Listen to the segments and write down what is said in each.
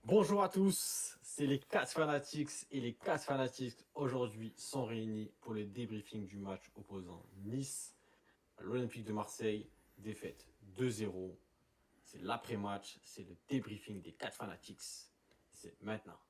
Bonjour à tous, c'est les 4 Fanatics et les 4 Fanatics aujourd'hui sont réunis pour le débriefing du match opposant Nice à l'Olympique de Marseille, défaite 2-0. C'est l'après-match, c'est le débriefing des 4 Fanatics. C'est maintenant.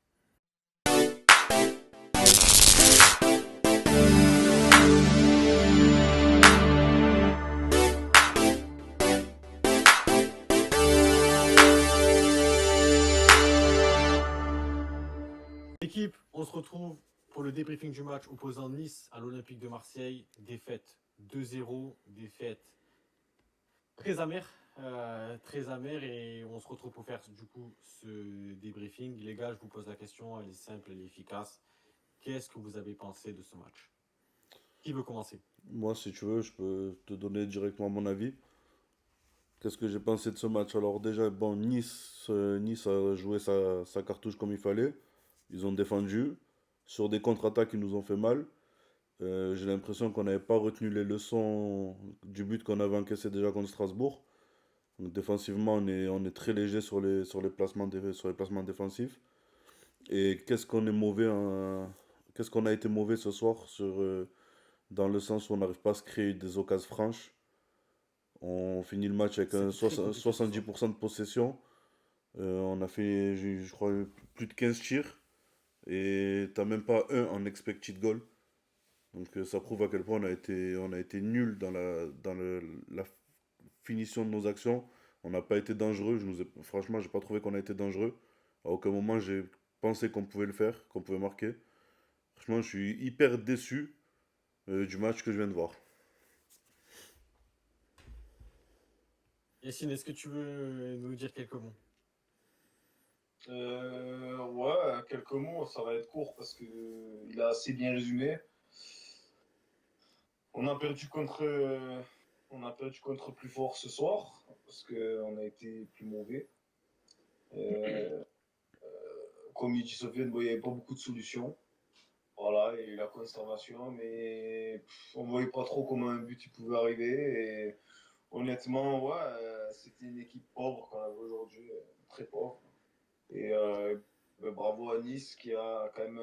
Équipe, on se retrouve pour le débriefing du match opposant Nice à l'Olympique de Marseille. Défaite 2-0, défaite très amère. Très amère et on se retrouve pour faire du coup ce débriefing. Les gars, je vous pose la question, elle est simple, elle est efficace. Qu'est-ce que vous avez pensé de ce match? Qui veut commencer? Moi, si tu veux, je peux te donner directement mon avis. Qu'est-ce que j'ai pensé de ce match? Alors déjà, bon, Nice a joué sa cartouche comme il fallait. Ils ont défendu. Sur des contre-attaques, ils nous ont fait mal. J'ai l'impression qu'on n'avait pas retenu les leçons du but qu'on avait encaissé déjà contre Strasbourg. Donc défensivement, on est très léger sur les placements défensifs. Et qu'est-ce qu'on a été mauvais ce soir dans le sens où on n'arrive pas à se créer des occasions franches. On finit le match avec un C'était très compliqué ce soir. 70% de possession. On a fait, je crois, plus de 15 tirs. Et t'as même pas un en expected goal. Donc ça prouve à quel point on a été nul dans la finition de nos actions. On n'a pas été dangereux. Franchement, j'ai pas trouvé qu'on a été dangereux. À aucun moment, j'ai pensé qu'on pouvait le faire, qu'on pouvait marquer. Franchement, je suis hyper déçu du match que je viens de voir. Yacine, est-ce que tu veux nous dire quelques mots? Ouais, quelques mots, ça va être court parce que il a assez bien résumé. On a perdu contre, on a perdu contre plus fort ce soir parce qu'on a été plus mauvais. Euh, Comme il dit Sofiane, bon, il n'y avait pas beaucoup de solutions. Voilà, il y a eu la conservation, mais on ne voyait pas trop comment un but il pouvait arriver. Et honnêtement, ouais, c'était une équipe pauvre qu'on avait aujourd'hui, très pauvre. Et bravo à Nice qui a quand même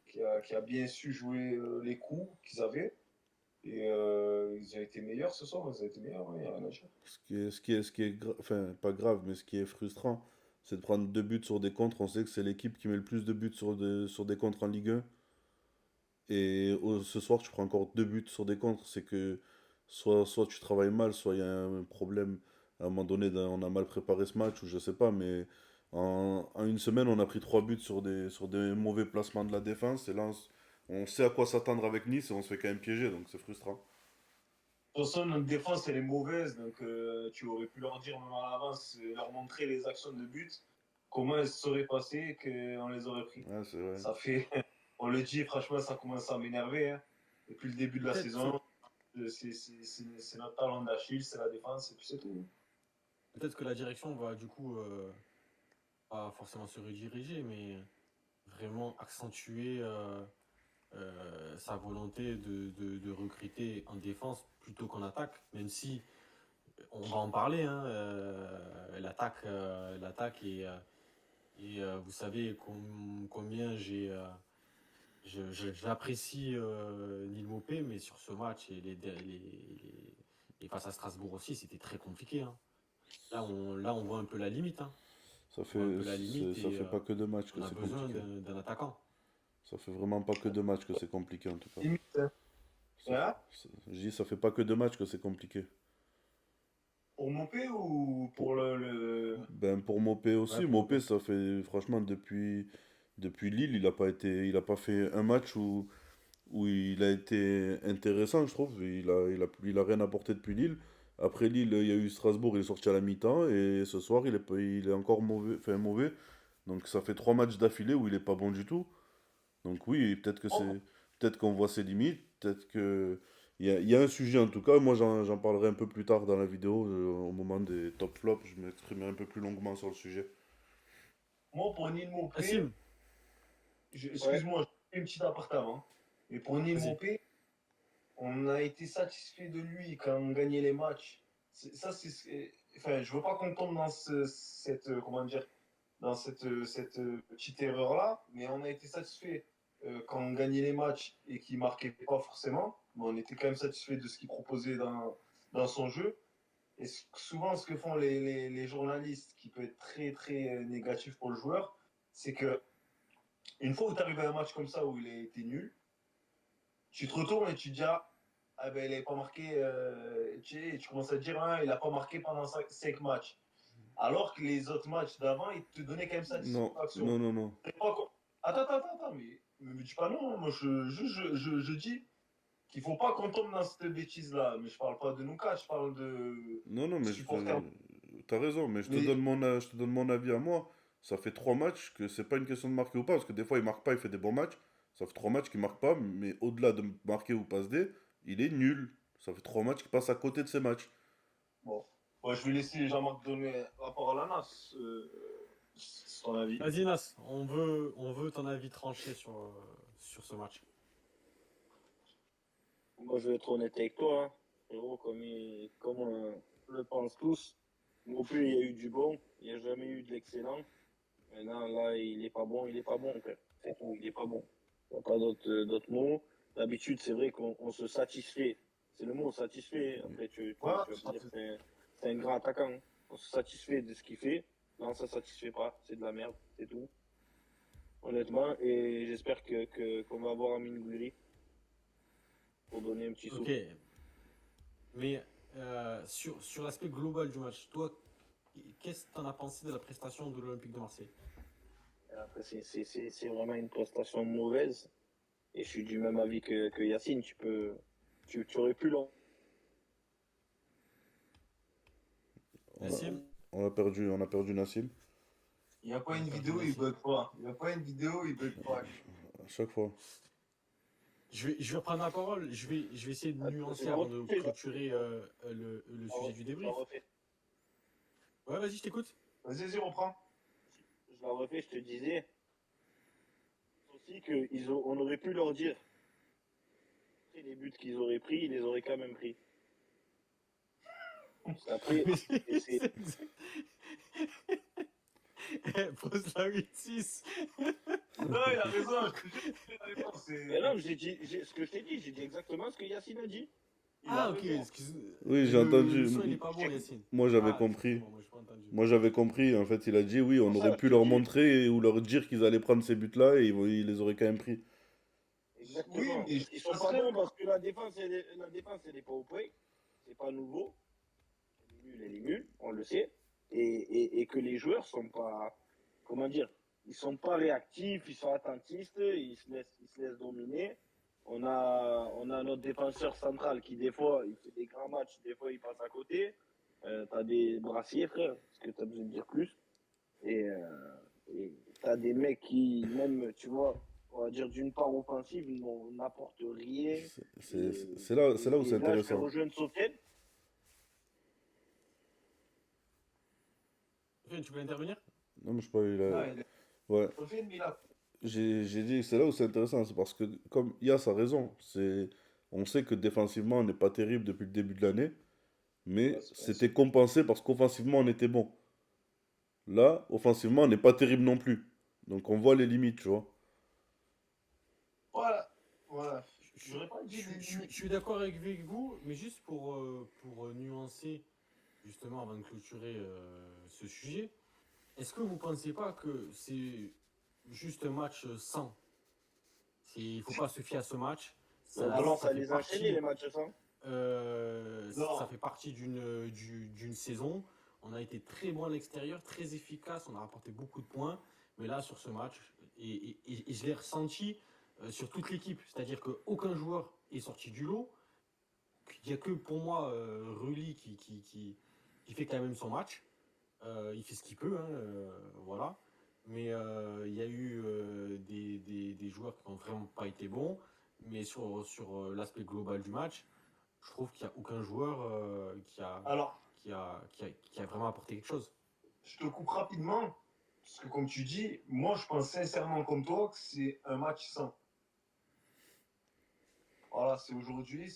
qui a bien su jouer les coups qu'ils avaient. Et ils ont été meilleurs ce soir, ils ont été meilleurs, il n'y a rien à dire. Enfin, pas grave, mais ce qui est frustrant, c'est de prendre deux buts sur des contres. On sait que c'est l'équipe qui met le plus de buts sur des contres en Ligue 1. Et ce soir, tu prends encore deux buts sur des contres. C'est que soit tu travailles mal, soit il y a un problème. À un moment donné, on a mal préparé ce match, ou je sais pas, mais en une semaine, on a pris trois buts sur des mauvais placements de la défense. Et là, on sait à quoi s'attendre avec Nice et on se fait quand même piéger, donc c'est frustrant. De toute façon, notre défense, elle est mauvaise, donc tu aurais pu leur dire même à l'avance, leur montrer les actions de but, comment elles se seraient passées qu'on les aurait pris. Ouais, c'est vrai. Ça fait, on le dit, franchement, ça commence à m'énerver. Hein. Depuis le début de la Peut-être saison, c'est notre talent d'Achille, c'est la défense, et puis c'est tout. peut-être que la direction va du coup pas forcément se rediriger, mais vraiment accentuer sa volonté de recruter en défense plutôt qu'en attaque, même si on va en parler, hein, l'attaque vous savez combien j'apprécie Neil Maupay, mais sur ce match et face à Strasbourg aussi, c'était très compliqué. Hein. Là, on voit un peu la limite. Hein. Ça On voit un fait, peu la limite ça et fait pas que deux matchs que on a c'est besoin compliqué. d'un attaquant. Ça fait vraiment pas que deux matchs que c'est compliqué en tout cas. Limite, hein. Hein. Je dis, ça fait pas que deux matchs que c'est compliqué. Pour Mopé ou pour Ben pour Mopé Ouais, aussi, pour Mopé Mopé. ça fait franchement depuis Lille, il a pas fait un match où il a été intéressant, je trouve. Il a rien apporté depuis Lille. Après Lille, il y a eu Strasbourg, il est sorti à la mi-temps et ce soir il est encore mauvais, enfin mauvais. Donc ça fait trois matchs d'affilée où il est pas bon du tout. Donc oui, peut-être qu'on voit ses limites, peut-être que il y a un sujet en tout cas. Moi, j'en parlerai un peu plus tard dans la vidéo, au moment des top flops. Je m'exprimerai un peu plus longuement sur le sujet. Moi, pour Neil Mopé, Cassim, Ouais. excuse-moi, je fais une petite appartement. Mais pour Neil vas-y. Mopé, on a été satisfait de lui quand on gagnait les matchs. Enfin, je veux pas qu'on tombe dans cette, comment dire, dans cette petite erreur-là, mais on a été satisfait quand on gagnait les matchs et qu'il ne marquait pas forcément. Mais on était quand même satisfait de ce qu'il proposait dans son jeu. Et souvent, ce que font les journalistes, qui peut être très très négatif pour le joueur, c'est que une fois où tu arrives à un match comme ça où il a été nul, tu te retournes et tu te dis ah ben il n'avait pas marqué, tu commences à te dire il n'a pas marqué pendant 5 matchs. Alors que les autres matchs d'avant, ils te donnaient quand même Non, satisfaction. non, non, non. Attends, mais me dis pas non, moi je dis qu'il faut pas qu'on tombe dans cette bêtise-là. Mais je parle pas de nous quatre, je parle de Non, non, mais supporters. t'as raison, mais Mais je te donne mon avis à moi. Ça fait 3 matchs que c'est pas une question de marquer ou pas, parce que des fois il marque pas, il fait des bons matchs. Ça fait 3 matchs qu'il marque pas, mais au-delà de marquer ou passe D, il est nul. Ça fait 3 matchs qu'il passe à côté de ces matchs. bon, moi, je vais laisser Jean-Marc donner la parole à Nas. C'est ton avis. Vas-y, Nas, on veut ton avis tranché sur ce match. Moi, je vais être honnête avec toi, hein. Frérot, comme on le pense tous. Non plus, il y a eu du bon, il n'y a jamais eu de l'excellent. Maintenant, là, il est pas bon, frère. C'est tout, il est pas bon. Il n'y a pas d'autres mots. D'habitude, c'est vrai qu'on se satisfait. C'est le mot satisfait. Après, Voilà, tu vas pas dire que c'est un grand attaquant. On se satisfait de ce qu'il fait. Non, ça ne satisfait pas. C'est de la merde, c'est tout. Honnêtement, et j'espère qu'on va avoir Amine Gouiri pour donner un petit Ok, souffle. mais sur l'aspect global du match, toi, qu'est-ce que tu en as pensé de la prestation de l'Olympique de Marseille? Après, c'est vraiment une prestation mauvaise. Et je suis du même avis que Yacine. Tu aurais pu l'en. On a, Nassim? on a perdu Nassim il n'y a pas On a une perdu vidéo, il Nassim. bug pas. Il n'y a pas une vidéo, il bug pas. à chaque fois. Je vais reprendre la parole, je vais essayer de nuancer avant de clôturer le sujet du Je la débrief. refais. Ouais, vas-y, je t'écoute. Vas-y, reprends. Je la refais, je te disais aussi qu'on aurait pu leur dire les buts qu'ils auraient pris, ils les auraient quand même pris. Après, c'est. Pose la 8-6. Non, il a raison, je te jure, il a raison. Mais non, ce que je t'ai dit, j'ai dit exactement ce que Yacine a dit. Il a Ah, ok, raison. excuse. Oui, j'ai Le entendu. son, il est pas bon, Yacine. Moi j'avais Ah, compris. excuse-moi, moi, j'ai pas entendu. Moi j'avais compris. En fait, il a dit oui, on Pour ça, aurait je pu te leur dis. montrer ou leur dire qu'ils allaient prendre ces buts-là et ils les auraient quand même pris. Exactement. Oui, mais Ils sont pas bons parce que la défense, elle est pas au point. C'est pas nouveau. Elle est nulle, on le sait. Et que les joueurs sont pas. Comment dire? Ils sont pas réactifs, ils sont attentistes, ils se laissent dominer. On a notre défenseur central qui, des fois, il fait des grands matchs, des fois, il passe à côté. T'as des brassiers, frère, parce que t'as besoin de dire plus. Et t'as des mecs qui, même, tu vois, on va dire d'une part offensive, n'apportent rien. C'est là où c'est Et là, je vais intéressant. rejoindre Sofiane. Sofiane, tu peux intervenir? Non, mais je sais pas, Non, ouais. Sofiane, il a. J'ai dit que c'est là où c'est intéressant, c'est parce que, comme Yas a raison, on sait que défensivement on n'est pas terrible depuis le début de l'année, mais Ouais, c'est c'était compensé parce qu'offensivement on était bon. Là, offensivement on n'est pas terrible non plus. Donc on voit les limites, tu vois. Voilà. Voilà. Je, J'aurais pas dit je suis d'accord avec vous, mais juste pour nuancer, justement, avant de clôturer ce sujet, est-ce que vous ne pensez pas que c'est juste un match sans? Il ne faut pas se fier à ce match. Alors, ça fait les a enchaînés, les matchs sans. Non. ça fait partie d'une saison. On a été très bon à l'extérieur, très efficace, on a rapporté beaucoup de points. Mais là, sur ce match, et je l'ai ressenti sur toute l'équipe, c'est-à-dire qu'aucun joueur est sorti du lot. Il n'y a que pour moi Rulli qui fait quand même son match. Il fait ce qu'il peut, hein, voilà. Mais il y a eu des joueurs qui n'ont vraiment pas été bons. Mais sur l'aspect global du match, je trouve qu'il n'y a aucun joueur Alors, qui a vraiment apporté quelque chose. je te coupe rapidement, parce que comme tu dis, moi je pense sincèrement comme toi que c'est un match sans. Voilà, c'est aujourd'hui,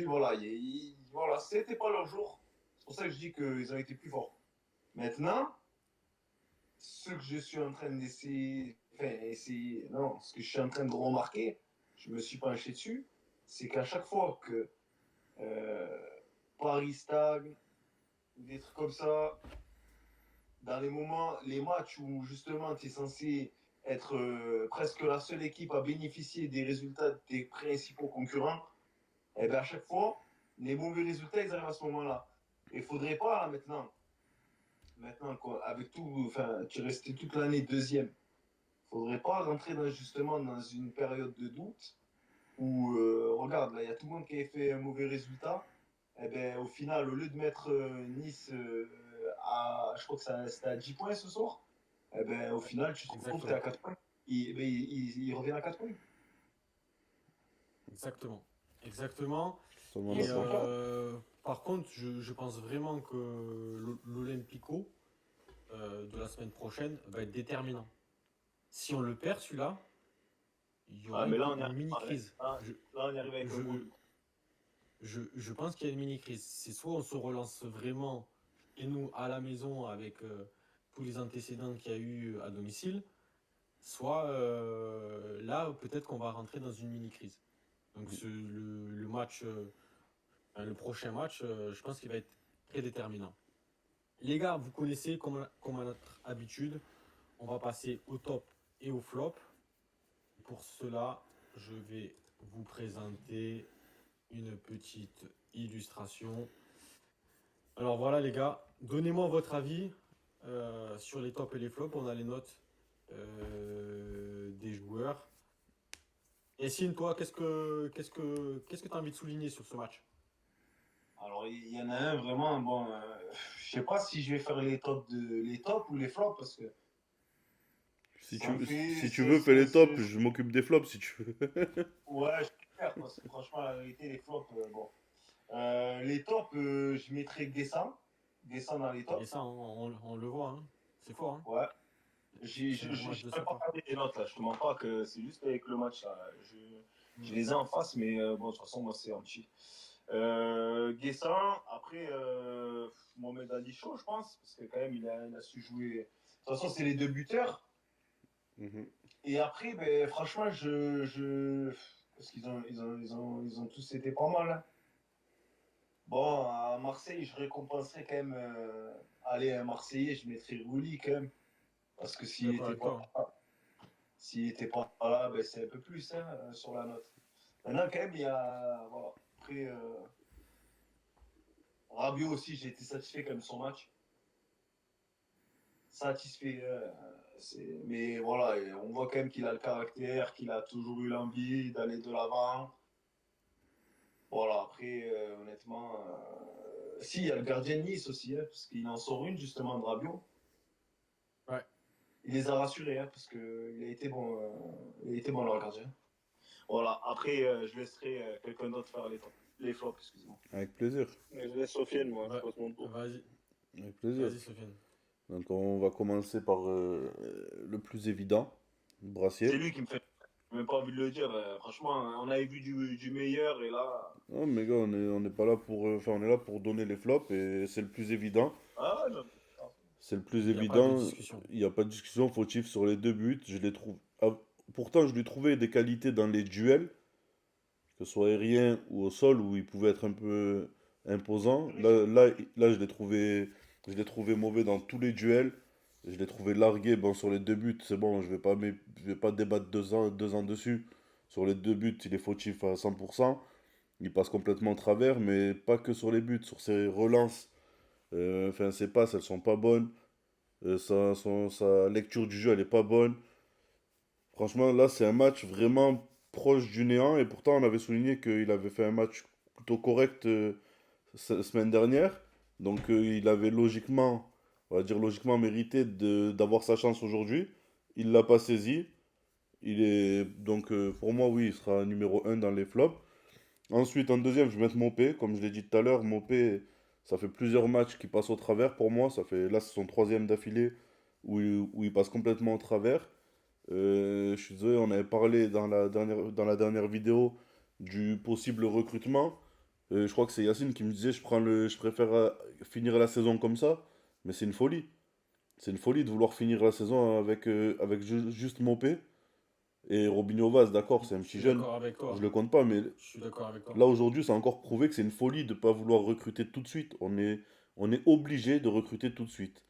voilà, voilà, c'était pas leur jour. C'est pour ça que je dis qu'ils ont été plus forts. Maintenant, ce que je suis en train d'essayer, non, ce que je suis en train de remarquer, je me suis penché dessus, c'est qu'à chaque fois que euh, Paris stagne, des trucs comme ça, dans les moments, les matchs où justement tu es censé être presque la seule équipe à bénéficier des résultats des principaux concurrents, et bien à chaque fois, les mauvais résultats, ils arrivent à ce moment-là. Il ne faudrait pas, là, maintenant quoi, avec tout, enfin, tu restais toute l'année deuxième. Il ne faudrait pas rentrer justement dans une période de doute où, regarde, là, il y a tout le monde qui a fait un mauvais résultat. Et ben, au final, au lieu de mettre Nice je crois que c'était à 10 points ce soir, et ben, au Ouais, final, tu te retrouves, tu es à exactement. 4 points. Ils reviennent à 4 points. Exactement. Exactement. Totalement Et Et c'est d'accord. pas. par contre, je pense vraiment que l'Olympico de la semaine prochaine va être déterminant. Si on le perd, celui-là, il y Ah, aura mais là, on y une arrive mini pareil. crise. Là, on y arrive avec un gros Je, doute. je pense qu'il y a une mini crise. C'est soit on se relance vraiment et nous à la maison avec tous les antécédents qu'il y a eu à domicile, soit là peut-être qu'on va rentrer dans une mini crise. Donc le match, le prochain match, je pense qu'il va être très déterminant. Les gars, vous connaissez comme à notre habitude, on va passer au top et au flop. Pour cela, je vais vous présenter une petite illustration. Alors voilà les gars, donnez-moi votre avis sur les tops et les flops. On a les notes des joueurs. Yacine, toi, qu'est-ce que tu as envie de souligner sur ce match? Alors, il y en a un vraiment, bon, je sais pas si je vais faire les tops ou les flops parce que ça me fait. Si tu veux, fais les tops, je m'occupe des flops si tu veux. Ouais, je préfère parce que franchement, la vérité, les flops, bon. Les tops, je mettrais Guessant dans les Et tops. ça, on le voit, hein. C'est fort. Hein. Ouais. C'est un gros match J'ai de même sa pas part. regardé les notes là, je te mens pas que c'est juste avec le match là. Je les ai en face, mais bon, de toute façon, moi c'est un petit. Guessant, après Mohamed Ali Chaud, je pense, parce que quand même il a su jouer. De toute façon, c'est les deux buteurs. Mhm. Et après, ben, franchement, parce ils ont tous été pas mal. Hein. Bon, à Marseille, je récompenserais quand même. Allez, un Marseillais, je mettrais Rouli quand même. Parce que Je suis d'accord avec toi. s'il était pas là, ben, c'est un peu plus hein, sur la note. Maintenant, quand même, il y a. Voilà. Après, Rabiot aussi, j'ai été satisfait quand même de son match. Satisfait. Mais voilà, on voit quand même qu'il a le caractère, qu'il a toujours eu l'envie d'aller de l'avant. Voilà, après, honnêtement. Si, il y a le gardien de Nice aussi, hein, parce qu'il en sort une justement de Rabiot. Ouais. Il les a rassurés, hein, parce qu'il a été bon, il a été bon leur gardien. Voilà, après, je laisserai quelqu'un d'autre faire les flops, excusez-moi. Avec plaisir. Mais je laisse Sofiane, moi, je Ouais. passe mon tour. Vas-y, Avec plaisir. vas-y, Sofiane. Donc on va commencer par le plus évident, C'est Brassier. lui qui me fait. J'ai même pas envie de le dire. Franchement, on avait vu du meilleur et là. Non mais gars, on n'est pas là pour... Enfin, on est là pour donner les flops et c'est le plus évident. Ah, non. C'est le plus Il n'y a pas de évident. discussion. Il n'y a pas de discussion fautif sur les deux buts. Je les trouve... pourtant, je lui trouvais des qualités dans les duels, que ce soit aérien ou au sol, où il pouvait être un peu imposant. Là je l'ai trouvé mauvais dans tous les duels. Je l'ai trouvé largué. Bon, sur les deux buts, c'est bon, je vais pas débattre 2 ans dessus. Sur les deux buts, il est fautif à 100%. Il passe complètement au travers, mais pas que sur les buts, sur ses relances. Enfin, ses passes, elles sont pas bonnes. Sa lecture du jeu, elle est pas bonne. Franchement, là, c'est un match vraiment proche du néant. Et pourtant, on avait souligné qu'il avait fait un match plutôt correct semaine dernière. Donc, il avait logiquement, on va dire logiquement mérité d'avoir sa chance aujourd'hui. Il l'a pas saisi. Il est donc pour moi, oui, il sera numéro un dans les flops. Ensuite, en deuxième, je vais mettre Mopé. Comme je l'ai dit tout à l'heure, Mopé, ça fait plusieurs matchs qui passent au travers pour moi. Là, c'est son troisième d'affilée où il passe complètement au travers. Je suis désolé, on avait parlé dans la dernière vidéo du possible recrutement. Je crois que c'est Yacine qui me disait je préfère finir la saison comme ça, mais c'est une folie. C'est une folie de vouloir finir la saison avec juste Mopé. Et Robinho Vaz, d'accord, c'est un Je petit suis jeune, d'accord avec je toi. le compte pas, mais Je suis d'accord avec toi. là aujourd'hui, ça a encore prouvé que c'est une folie de ne pas vouloir recruter tout de suite. On est obligé de recruter tout de suite.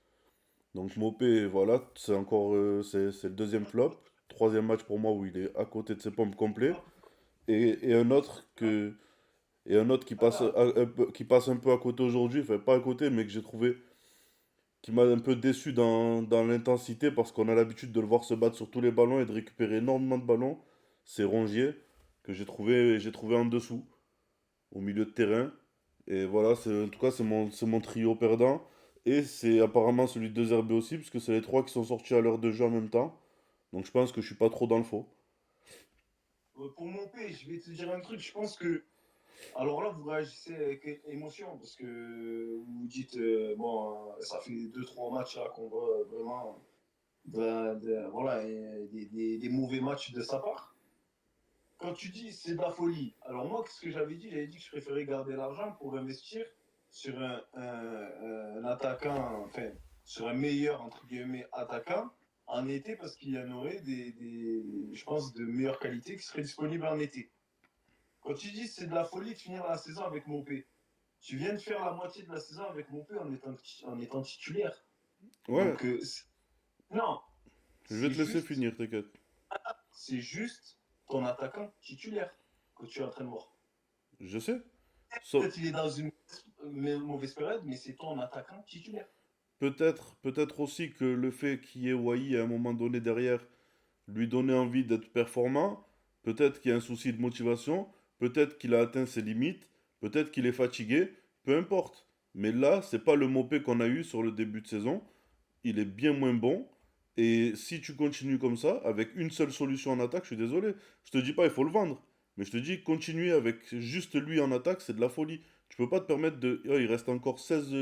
Donc Mopé, voilà, c'est encore c'est le deuxième flop. Troisième match pour moi où il est à côté de ses pompes complets. Et un autre Ah, qui passe un peu à côté aujourd'hui, enfin pas à côté, mais que j'ai trouvé qui m'a un peu déçu dans l'intensité parce qu'on a l'habitude de le voir se battre sur tous les ballons et de récupérer énormément de ballons. C'est Rongier que j'ai trouvé en dessous, au milieu de terrain. Et voilà, en tout cas, c'est mon trio perdant. Et c'est apparemment celui de 2RB aussi, puisque c'est les trois qui sont sortis à l'heure de jeu en même temps. Donc je pense que je suis pas trop dans le faux. pour mon P, je vais te dire un truc. Je pense que. Alors là, vous réagissez avec émotion parce que vous vous dites, bon, ça fait deux trois matchs là qu'on voit vraiment voilà, des mauvais matchs de sa part. Quand tu dis c'est de la folie, alors moi, ce que j'avais dit, j'avais dit que je préférais garder l'argent pour investir sur un attaquant, enfin, sur un meilleur, entre guillemets, attaquant en été parce qu'il y en aurait je pense, de meilleure qualité qui seraient disponibles en été. Quand tu dis c'est de la folie de finir la saison avec Mopé, tu viens de faire la moitié de la saison avec Mopé en étant titulaire. Ouais, Donc, non, je vais c'est te laisser juste, finir, t'inquiète. c'est juste ton attaquant titulaire que tu es en train de voir. Je sais. Sauf- Peut-être qu'il est dans une mauvaise période, mais c'est ton attaquant titulaire. peut-être aussi que le fait qu'il y ait Wai à un moment donné derrière lui donner envie d'être performant, peut-être qu'il y a un souci de motivation, peut-être qu'il a atteint ses limites, peut-être qu'il est fatigué, peu importe. Mais là, c'est pas le Mopé qu'on a eu sur le début de saison. Il est bien moins bon. Et si tu continues comme ça, avec une seule solution en attaque, je suis désolé. Je te dis pas il faut le vendre. Mais je te dis, continuer avec juste lui en attaque, c'est de la folie. Tu peux pas te permettre de. Oh, il reste encore 16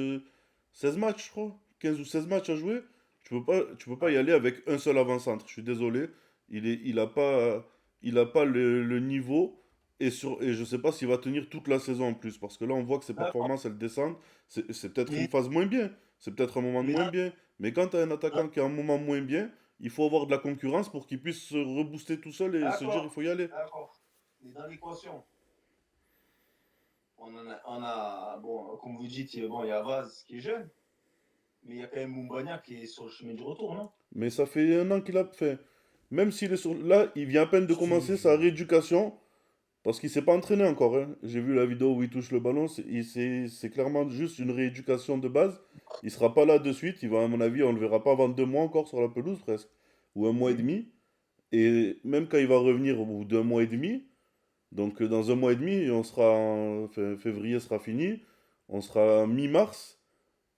matchs, je crois. 15 ou 16 matchs à jouer. Tu peux pas y aller avec un seul avant-centre. Je suis désolé. Il a pas le niveau. Et je sais pas s'il va tenir toute la saison en plus. Parce que là, on voit que ses D'accord. performances, elles descendent. C'est peut-être une Mais, phase moins bien. C'est peut-être un moment de mais moins bien. Mais quand tu as un dans- attaquant qui a un moment moins bien, il faut avoir de la concurrence pour qu'il puisse se rebooster tout seul et se dire il d'accord, faut y aller. d'accord. Mais dans l'équation, bon, comme vous dites, bon, il y a Vaz qui est jeune, mais il y a quand même Moumbagna qui est sur le chemin du retour, non? Mais ça fait un an qu'il a fait. Même s'il est sur. Là, il vient à peine de Je te commencer sa jure. rééducation. Parce qu'il s'est pas entraîné encore, hein. J'ai vu la vidéo où il touche le ballon. C'est clairement juste une rééducation de base. Il sera pas là de suite. Il va, à mon avis, on le verra pas avant 2 mois encore sur la pelouse presque. Ou un mois et Oui. demi. Et même quand il va revenir au bout d'un mois et demi, donc dans un mois et demi, enfin, février sera fini, on sera mi-mars.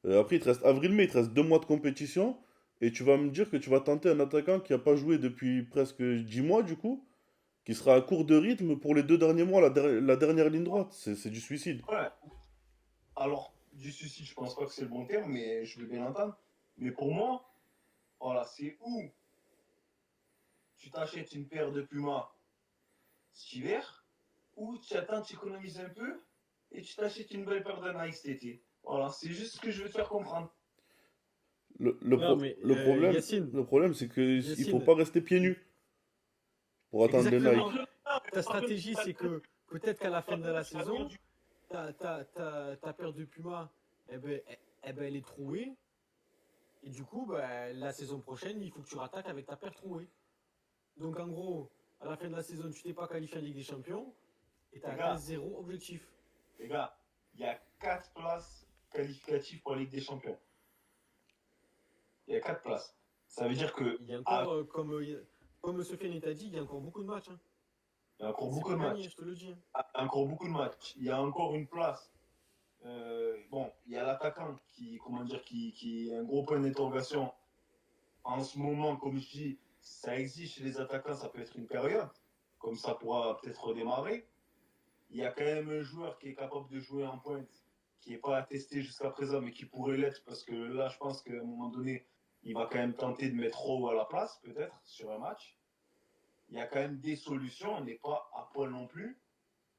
Après, il te reste avril-mai, il te reste 2 mois de compétition. Et tu vas me dire que tu vas tenter un attaquant qui n'a pas joué depuis presque 10 mois, du coup, qui sera à court de rythme pour les 2 derniers mois, la dernière ligne droite. C'est du suicide. Ouais. Alors, du suicide, je pense pas que c'est le bon terme, mais je veux bien l'entendre. Mais pour moi, voilà, c'est où tu t'achètes une paire de Puma cet hiver, ou tu attends, tu économises un peu, et tu t'achètes une belle paire de Nike cet été. Voilà, c'est juste ce que je veux te faire comprendre. Le, le, Non, pro- mais le problème, Yacine, le problème c'est qu'il faut Yacine, pas rester pieds nus pour attendre les Nike. exactement. Ta stratégie, c'est que peut-être qu'à la fin de la saison, ta paire de Puma, elle est trouée. Et du coup, bah, la saison prochaine, il faut que tu rattaques avec ta paire trouée. Donc en gros, à la fin de la saison, tu t'es pas qualifié en Ligue des Champions et tu as Les atteint gars, zéro objectif. les gars, il y a 4 places qualificatives pour la Ligue des Champions. Il y a 4 places. Ça veut dire que Il y a ah, encore, comme Sofiane t'a dit, il y a encore beaucoup de matchs, hein. il y a encore C'est beaucoup pas de gagné, matchs. je te le dis, hein. Encore beaucoup de matchs. Il y a encore une place. Bon, il y a l'attaquant qui, comment dire, qui est un gros point d'interrogation en ce moment. Comme je dis, ça existe chez les attaquants, ça peut être une période, comme ça pourra peut-être redémarrer. Il y a quand même un joueur qui est capable de jouer en pointe, qui n'est pas attesté jusqu'à présent, mais qui pourrait l'être, parce que là, je pense qu'à un moment donné, il va quand même tenter de mettre Rowe à la place, peut-être, sur un match. Il y a quand même des solutions, on n'est pas à poil non plus.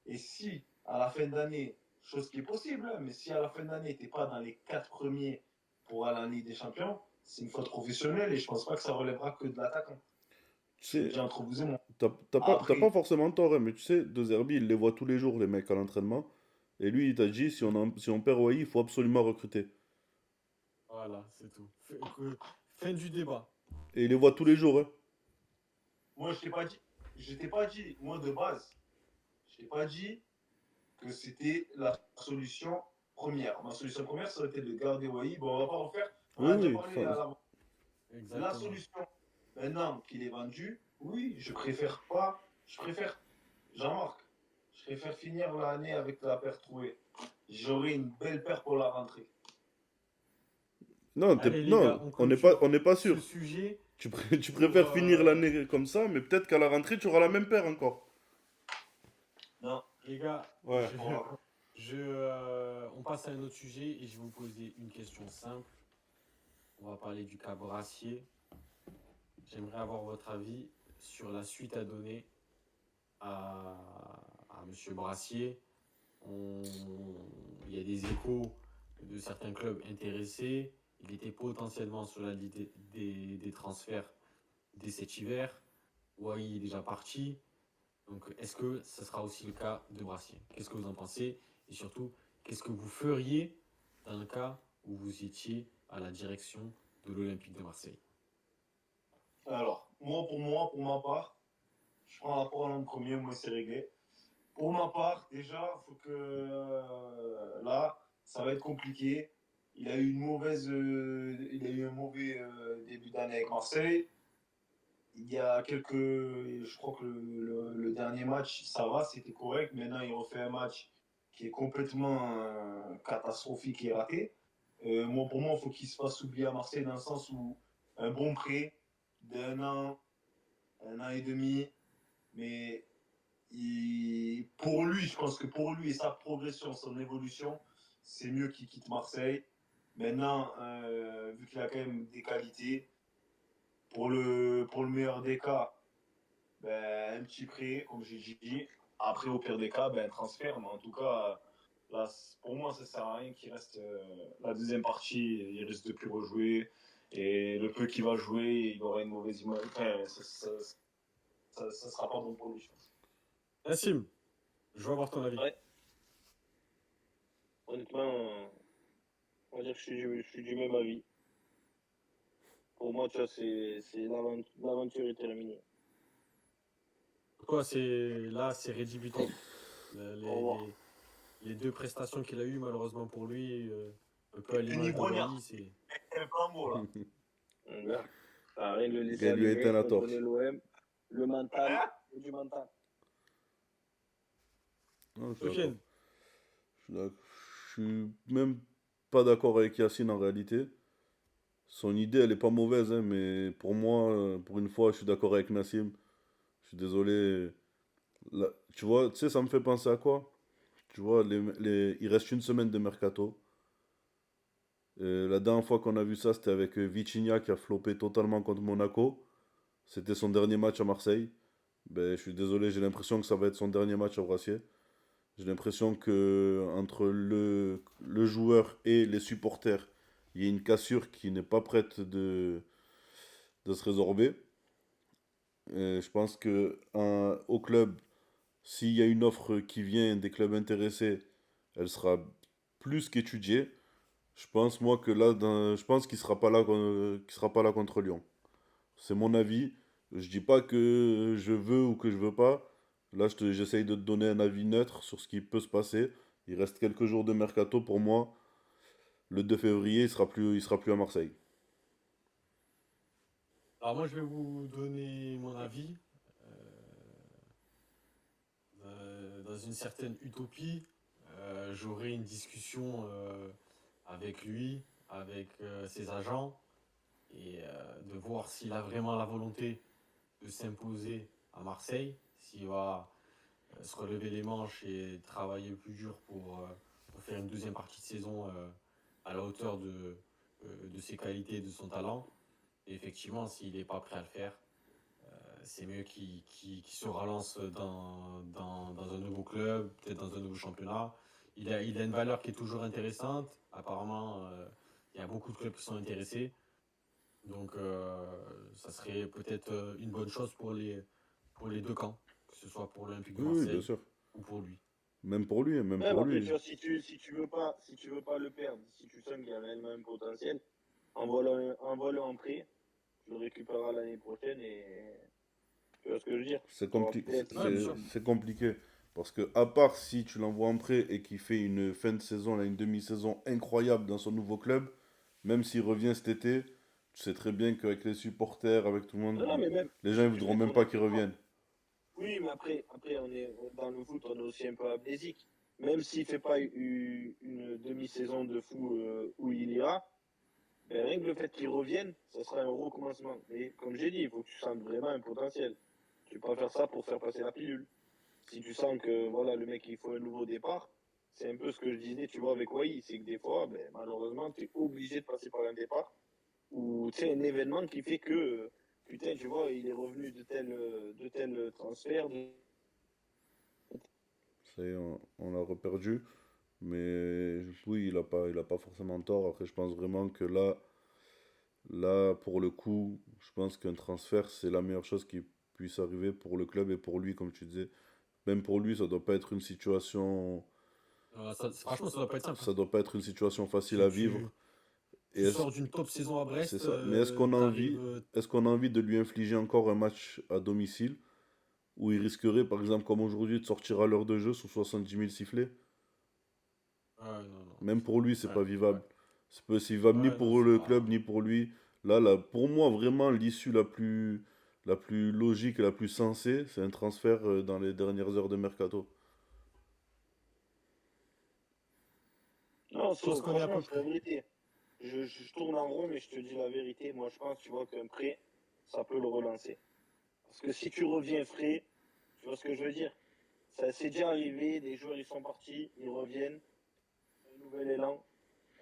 Et si, à la fin d'année, chose qui est possible, hein, mais si à la fin d'année, tu n'es pas dans les 4 premiers pour aller en Ligue des Champions, c'est une faute professionnelle et je pense pas que ça relèvera que de l'attaquant. Tu Je le sais, dis entre vous et moi. t'as pas Après, forcément tort, hein, mais tu sais, De Zerbi, il les voit tous les jours, les mecs, à l'entraînement. Et lui, il t'a dit, si on perd Wai, il faut absolument recruter. Voilà, c'est tout. Fin du débat. Et il les voit tous les jours, hein. moi, je t'ai pas dit, moi de base, je t'ai pas dit que c'était la solution première. Ma solution première, ça aurait été de garder Wai. Bon, on va pas refaire. On Oui, a déjà oui. parlé à l'avant. La Exactement. solution, maintenant qu'il est vendu, oui, je préfère pas. Je préfère, Jean-Marc, je préfère finir l'année avec la paire trouvée. J'aurai une belle paire pour la rentrée. Non, Allez, les gars, non, on on clôture n'est pas ce sûr. sujet Tu pour. préfères finir l'année comme ça, mais peut-être qu'à la rentrée, tu auras la même paire encore. Non, Les gars, Ouais. on passe à un autre sujet et je vais vous poser une question simple. On va parler du cas Brassier. J'aimerais avoir votre avis sur la suite à donner à, à Monsieur Brassier. On- Il y a des échos de certains clubs intéressés. Il était potentiellement sur la liste des transferts dès cet hiver. Wai est déjà parti. Donc, est-ce que ce sera aussi le cas de Brassier? Qu'est-ce que vous en pensez? Et surtout, qu'est-ce que vous feriez dans le cas où vous étiez à la direction de l'Olympique de Marseille? alors, pour ma part, je prends la parole en premier, moi c'est réglé. Pour ma part, déjà, faut que là, ça va être compliqué. Il a eu un mauvais début d'année avec Marseille. Il y a quelques, je crois que le dernier match, ça va, c'était correct. Maintenant, il refait un match qui est complètement catastrophique et raté. Pour moi, il faut qu'il se fasse oublier à Marseille dans le sens où un bon prêt un an et demi, mais pour lui, je pense que pour lui et sa progression, son évolution, c'est mieux qu'il quitte Marseille. Maintenant, vu qu'il a quand même des qualités, pour le meilleur des cas, ben, un petit prêt, comme j'ai dit. Après, au pire des cas, ben, un transfert. Mais en tout cas, là, pour moi, ça sert à rien qu'il reste la deuxième partie. Il risque de plus rejouer. Et le peu qu'il va jouer, il aura une mauvaise image. Enfin, ça sera pas bon pour lui, je pense. Nassim, je veux avoir ton avis. Ouais, honnêtement, on va dire que je suis du même avis. Pour moi, tu vois, l'aventure est terminée. Toi, c'est rédhibitoire. Le- Au Les, revoir. les, les deux prestations qu'il a eues, malheureusement pour lui, un peu à Et l'image de Nigrognard, Wai, c'est. c'est le flambeau, là. Là, ça rien de le laisser Il lui a éteint allumer, la comprenez torche. l'OM, le mental, Hein? et du mental. Non, je suis d'accord. Sofiane, Je suis même pas d'accord avec Yacine en réalité. Son idée, elle est pas mauvaise, hein, mais pour moi, pour une fois, je suis d'accord avec Nassim. Je suis désolé. Tu vois, tu sais, ça me fait penser à quoi? Tu vois, il reste une semaine de mercato. La dernière fois qu'on a vu ça, c'était avec Vitinha qui a floppé totalement contre Monaco. C'était son dernier match à Marseille. Ben, je suis désolé, j'ai l'impression que ça va être son dernier match à Brassier. J'ai l'impression que entre le joueur et les supporters, il y a une cassure qui n'est pas prête de se résorber. Et je pense que au club, s'il y a une offre qui vient des clubs intéressés, elle sera plus qu'étudiée. Je pense moi que là, je pense qu'il sera pas là contre Lyon. C'est mon avis. Je dis pas que je veux ou que je veux pas. Là, j'essaye de te donner un avis neutre sur ce qui peut se passer. Il reste quelques jours de mercato pour moi. Le 2 février, il sera plus à Marseille. alors moi je vais vous donner mon avis. Dans une certaine utopie, j'aurai une discussion avec lui, avec ses agents, et de voir s'il a vraiment la volonté de s'imposer à Marseille, s'il va se relever les manches et travailler le plus dur pour faire une deuxième partie de saison à la hauteur de ses qualités et de son talent. Et effectivement, s'il n'est pas prêt à le faire, c'est mieux qu'il se relance dans un nouveau club, peut-être dans un nouveau championnat. Il a une valeur qui est toujours intéressante. Apparemment, il y a beaucoup de clubs qui sont intéressés. Donc, ça serait peut-être une bonne chose pour les deux camps, que ce soit pour l'Olympique de Oui, oui, bien Marseille sûr. ou pour lui. Même pour lui, même Même pour après, tu lui. vois, si tu veux pas le perdre, si tu sens qu'il y a réellement un potentiel, envoie-le en prêt, tu le récupéreras l'année prochaine et tu vois ce que je veux dire. C'est Tu auras compli- peut-être Ouais, bien sûr. c'est compliqué. Parce que, à part si tu l'envoies en prêt et qu'il fait une fin de saison, là, une demi-saison incroyable dans son nouveau club, même s'il revient cet été, tu sais très bien qu'avec les supporters, avec tout le monde, Non, non, mais même les gens si ils tu voudront fais même ton pas qu'il entraînement. revienne. Oui, mais après dans le foot, on est aussi un peu amnésique. Même s'il fait pas une demi-saison de fou où il ira, ben, rien que le fait qu'il revienne, ça sera un recommencement. Mais comme j'ai dit, il faut que tu sentes vraiment un potentiel. Tu peux pas faire ça pour faire passer la pilule. Si tu sens que voilà, le mec il faut un nouveau départ, c'est un peu ce que je disais, tu vois, avec Wai, c'est que des fois, ben, malheureusement, tu es obligé de passer par un départ ou tu sais, un événement qui fait que, putain, tu vois, il est revenu de tel transfert. Ça y est, on l'a reperdu. Mais oui, il a pas forcément tort. Après, je pense vraiment que là, pour le coup, je pense qu'un transfert, c'est la meilleure chose qui puisse arriver pour le club et pour lui, comme tu disais. Même pour lui, ça doit pas être une situation, Franchement, ça doit pas être simple, hein. ça doit pas être une situation facile Tu, à tu, vivre. Et tu sors d'une top saison à c'est Brest, ça. Mais est-ce qu'on a t'arrives. envie, est-ce qu'on a envie de lui infliger encore un match à domicile où il risquerait, par exemple, comme aujourd'hui, de sortir à l'heure de jeu sous 70 000 sifflets? Ouais, non, non. Même pour lui, c'est Ouais, pas ouais. vivable. C'est vivable ni Ouais, non, pour c'est le club, pas. ni pour lui. Là, pour moi, vraiment, l'issue la plus logique et la plus sensée, c'est un transfert dans les dernières heures de mercato. Non, Je pense qu'on est un franchement, peu c'est la plus. vérité. Je tourne en rond, mais je te dis la vérité. Moi, je pense, tu vois, qu'un prêt, ça peut le relancer. Parce que si tu reviens frais, tu vois ce que je veux dire? Ça s'est déjà arrivé, des joueurs, ils sont partis, ils reviennent, un nouvel élan,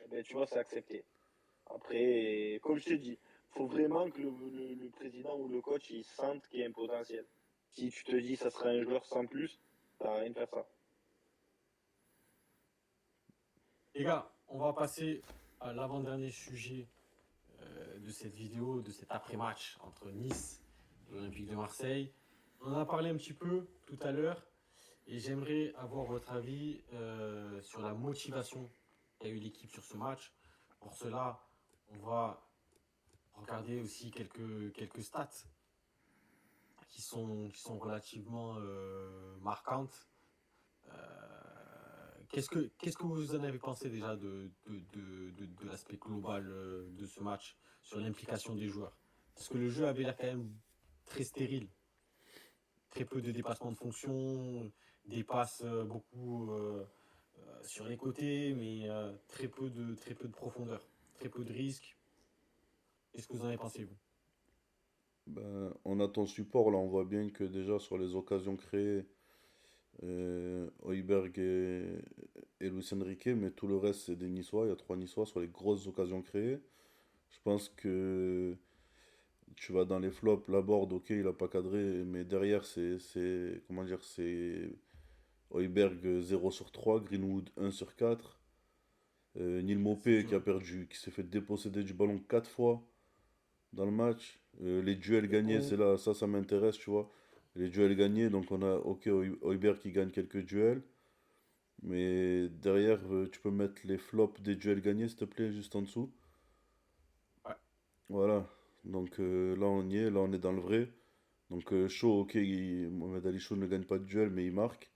eh ben, tu vois, c'est accepté. Après, comme je te dis, faut vraiment que le président ou le coach, il sente qu'il y a un potentiel. Si tu te dis ça sera un joueur sans plus, ça va rien de faire ça. Les gars, on va passer à l'avant-dernier sujet de cette vidéo, de cet après-match entre Nice et l'Olympique de Marseille. On en a parlé un petit peu tout à l'heure et j'aimerais avoir votre avis sur la motivation qu'a eu l'équipe sur ce match. Pour cela, on va regarder aussi quelques stats qui sont relativement marquantes. Qu'est-ce que vous en avez pensé déjà de l'aspect global de ce match sur l'implication des joueurs? Parce que le jeu avait l'air quand même très stérile. Très peu de dépassements de fonction, des passes beaucoup sur les côtés, mais très peu de profondeur, très peu de risques. Qu'est-ce que vous en avez pensé, vous? Ben, on a ton support, là, on voit bien que déjà sur les occasions créées, Højbjerg et Luis Enrique, mais tout le reste, c'est des Niçois. Il y a trois Niçois sur les grosses occasions créées. Je pense que tu vas dans les flops, Laborde, ok, il a pas cadré, mais derrière, comment dire, c'est Højbjerg 0 sur 3, Greenwood 1 sur 4, Neil C'est Maupay dur, hein. qui s'est fait déposséder du ballon 4 fois dans le match. Les duels gagnés, c'est là, ça m'intéresse, tu vois. Les duels gagnés, donc on a, ok, Højbjerg qui gagne quelques duels, mais derrière, tu peux mettre les flops des duels gagnés, s'il te plaît, juste en dessous. Ouais, Voilà, donc là on y est, là on est dans le vrai. Donc Shaw, ok, Mohamed Ali Shaw ne gagne pas de duel, mais il marque.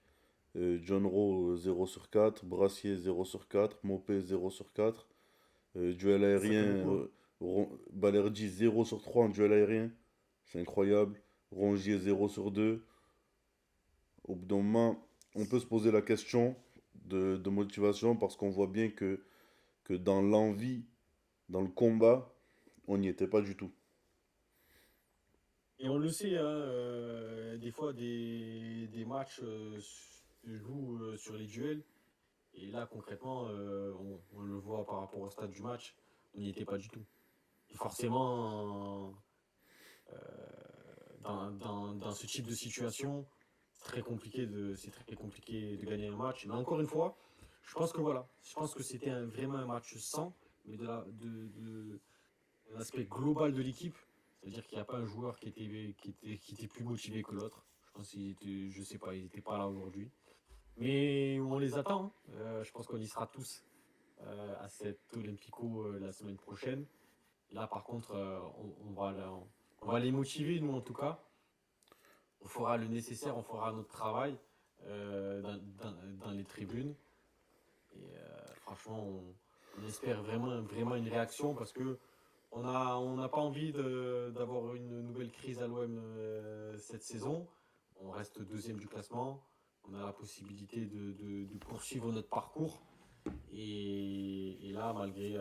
John Rowe 0 sur 4, Brassier 0 sur 4, Mopé 0 sur 4. Duel ça aérien, fait beaucoup, hein. Balerdi 0 sur 3 en duel aérien, c'est incroyable. Rongier 0 sur 2. Au bout d'un moment, on peut se poser la question de motivation parce qu'on voit bien que dans l'envie, dans le combat, on n'y était pas du tout. Et on le sait, hein, des fois, des matchs se jouent sur les duels. Et là, concrètement, on le voit par rapport au stade du match, on n'y était pas du tout. Et forcément, dans ce type de situation, c'est très compliqué de gagner un match. Mais encore une fois, je pense que voilà, je pense que c'était vraiment un match sans, mais un aspect global de l'équipe. C'est-à-dire qu'il n'y a pas un joueur qui était plus motivé que l'autre. Je pense je sais pas, il n'était pas là aujourd'hui. Mais on les attend, hein. Je pense qu'on y sera tous à cet Olympico la semaine prochaine. Là, par contre, on va les motiver, nous en tout cas. On fera le nécessaire, on fera notre travail dans les tribunes. Et franchement, on espère vraiment une réaction parce que on n'a pas envie d'avoir une nouvelle crise à l'OM cette saison. On reste deuxième du classement. On a la possibilité de poursuivre notre parcours. Et là, malgré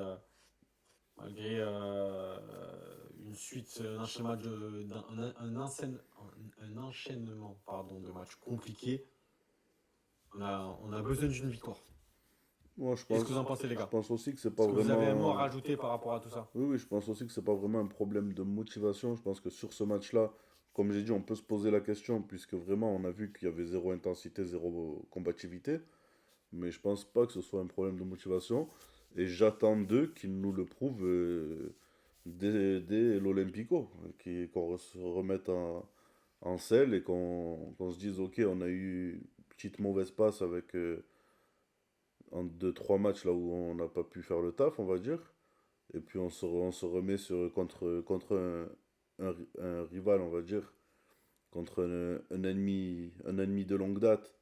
une suite, un enchaînement un enchaînement de matchs compliqués, on a besoin d'une victoire. Moi, je Qu'est-ce pense, que vous en pensez, les je gars? pense aussi que c'est pas Est-ce que vous avez un mot à vraiment. rajouter par rapport à tout ça? Oui, je pense aussi que c'est pas vraiment un problème de motivation. Je pense que sur ce match-là, comme j'ai dit, on peut se poser la question, puisque vraiment on a vu qu'il y avait zéro intensité, zéro combativité. Mais je pense pas que ce soit un problème de motivation. Et j'attends d'eux qu'ils nous le prouvent dès l'Olympico, qu'on se remette en selle et qu'on se dise, ok, on a eu une petite mauvaise passe avec en 2-3 matchs là où on n'a pas pu faire le taf, on va dire. Et puis on se remet contre un rival, on va dire, contre un ennemi de longue date,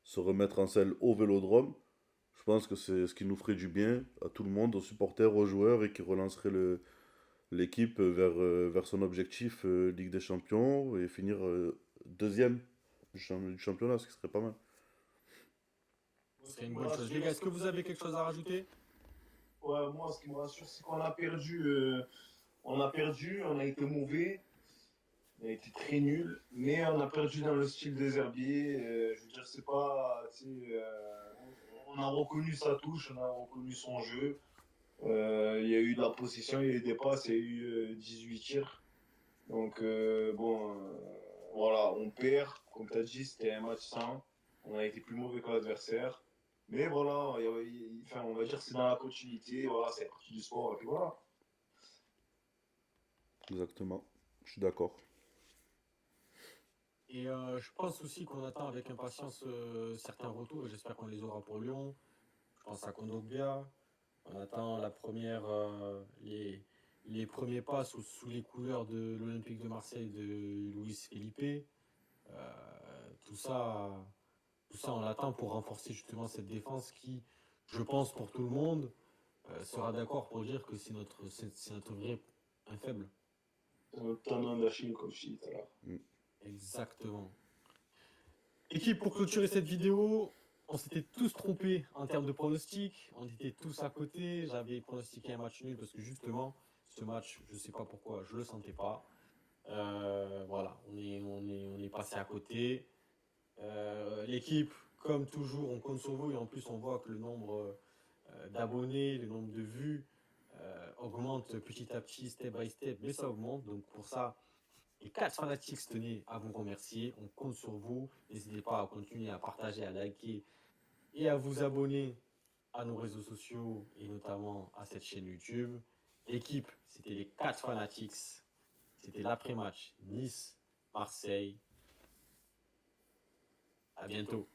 se remettre en selle au Vélodrome. Je pense que c'est ce qui nous ferait du bien à tout le monde, aux supporters, aux joueurs et qui relancerait l'équipe vers son objectif Ligue des Champions et finir deuxième du championnat, ce qui serait pas mal. Ce serait une bonne chose. Les gars, est-ce que vous avez quelque chose à rajouter? Ouais, moi, ce qui me rassure, c'est qu'on a perdu. On a été mauvais, on a été très nul, mais on a perdu dans le style des herbiers. Je veux dire, c'est pas. On a reconnu sa touche, on a reconnu son jeu. Il y a eu de la possession, il y a eu des passes, il y a eu 18 tirs. Donc, bon, voilà, on perd. Comme tu as dit, c'était un match sain. On a été plus mauvais que l'adversaire. Mais voilà, enfin, on va dire que c'est dans la continuité. Voilà, c'est partie du sport. Et puis voilà. Exactement, je suis d'accord. Et je pense aussi qu'on attend avec impatience certains retours et j'espère qu'on les aura pour Lyon. Je pense à Kondogbia. On attend les premiers pas sous les couleurs de l'Olympique de Marseille de Luis Felipe. Tout ça, on l'attend pour renforcer justement cette défense qui, je pense pour tout le monde, sera d'accord pour dire que c'est notre vrai un faible. C'est notre tendon d'Achille, comme je disais tout à l'heure. Exactement. Équipe, pour clôturer cette vidéo, on s'était tous trompés en termes de pronostics. On était tous à côté. J'avais pronostiqué un match nul parce que justement, ce match, je ne sais pas pourquoi, je ne le sentais pas. Voilà, on est passé à côté. L'équipe, comme toujours, on compte sur vous et en plus, on voit que le nombre d'abonnés, le nombre de vues augmente petit à petit, step by step, mais ça augmente. Donc pour ça, les 4 fanatiques tenaient à vous remercier. On compte sur vous. N'hésitez pas à continuer à partager, à liker et à vous abonner à nos réseaux sociaux et notamment à cette chaîne YouTube. L'équipe, c'était les 4 fanatiques. C'était l'après-match Nice-Marseille. À bientôt.